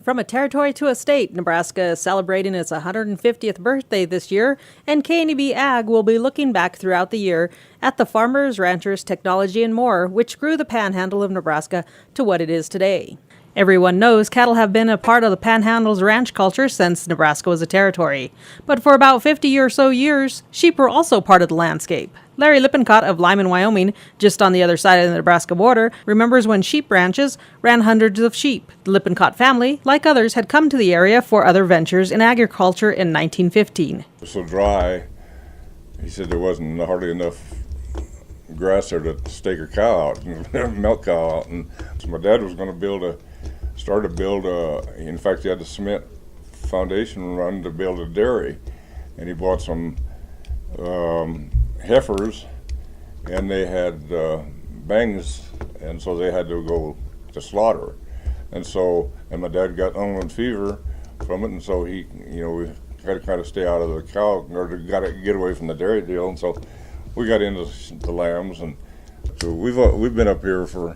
From a territory to a state, Nebraska is celebrating its 150th birthday this year, and KNEB Ag will be looking back throughout the year at the farmers, ranchers, technology, and more, which grew the panhandle of Nebraska to what it is today. Everyone knows cattle have been a part of the Panhandle's ranch culture since Nebraska was a territory. But for about 50 or so years, sheep were also part of the landscape. Larry Lippincott of Lyman, Wyoming, just on the other side of the Nebraska border, remembers when sheep ranches ran hundreds of sheep. The Lippincott family, like others, had come to the area for other ventures in agriculture in 1915. It was so dry, he said there wasn't hardly enough grass there to stake a cow out, and milk cow out. And so my dad was going to start to build in fact he had the cement foundation run to build a dairy, and he bought some heifers, and they had bangs, and so they had to go to slaughter. And my dad got inland fever from it, and so we had to kind of stay out of the cow, or got to get away from the dairy deal, and so we got into the lambs. And so we've been up here for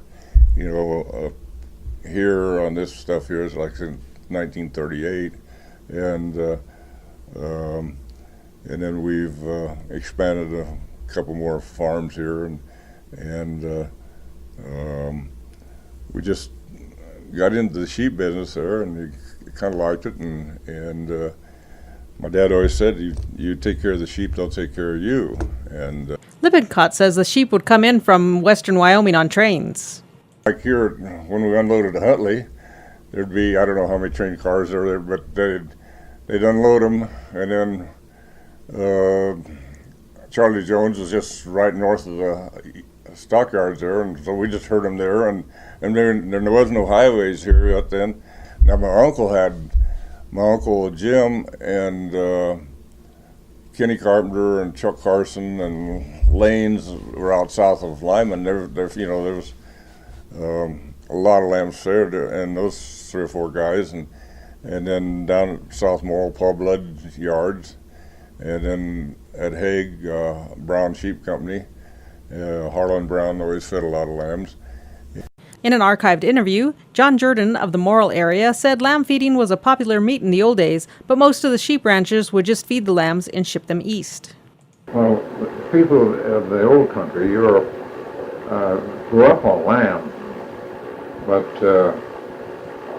here on this stuff here is like since 1938, and then we've expanded a couple more farms here, and we just got into the sheep business there, and he kind of liked it, and my dad always said, you take care of the sheep, they'll take care of you. And Lippincott says the sheep would come in from western Wyoming on trains. Like here, when we unloaded to Hutley, there'd be, I don't know how many train cars are there, but they'd unload them, and then Charlie Jones was just right north of the stockyards there, and so we just heard them there, and there was no highways here yet then. Now my uncle Jim and Kenny Carpenter and Chuck Carson and Lanes were out south of Lyman. There was a lot of lambs there, and those 3 or 4 guys, and then down at South Morrill, Paul Blood yards, and then at Hague, Brown Sheep Company. Harlan Brown always fed a lot of lambs. In an archived interview, John Jordan of the Morrill area said lamb feeding was a popular meat in the old days, but most of the sheep ranchers would just feed the lambs and ship them east. Well, the people of the old country, Europe, grew up on lamb, but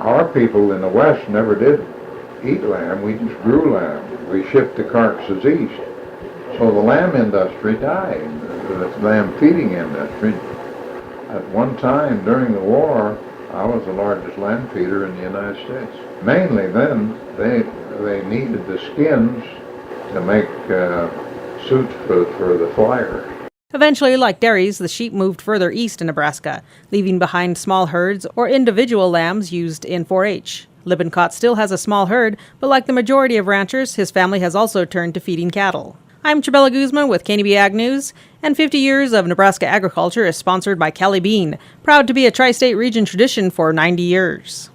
our people in the West never did eat lamb. We just grew lamb. We shipped the carcasses east. So the lamb industry died, the lamb feeding industry. At one time during the war, I was the largest lamb feeder in the United States. Mainly then, they needed the skins to make suits for the flyer. Eventually, like dairies, the sheep moved further east in Nebraska, leaving behind small herds or individual lambs used in 4-H. Lippincott still has a small herd, but like the majority of ranchers, his family has also turned to feeding cattle. I'm Trabella Guzman with KNEB Ag News, and 50 years of Nebraska agriculture is sponsored by Kelly Bean, proud to be a tri-state region tradition for 90 years.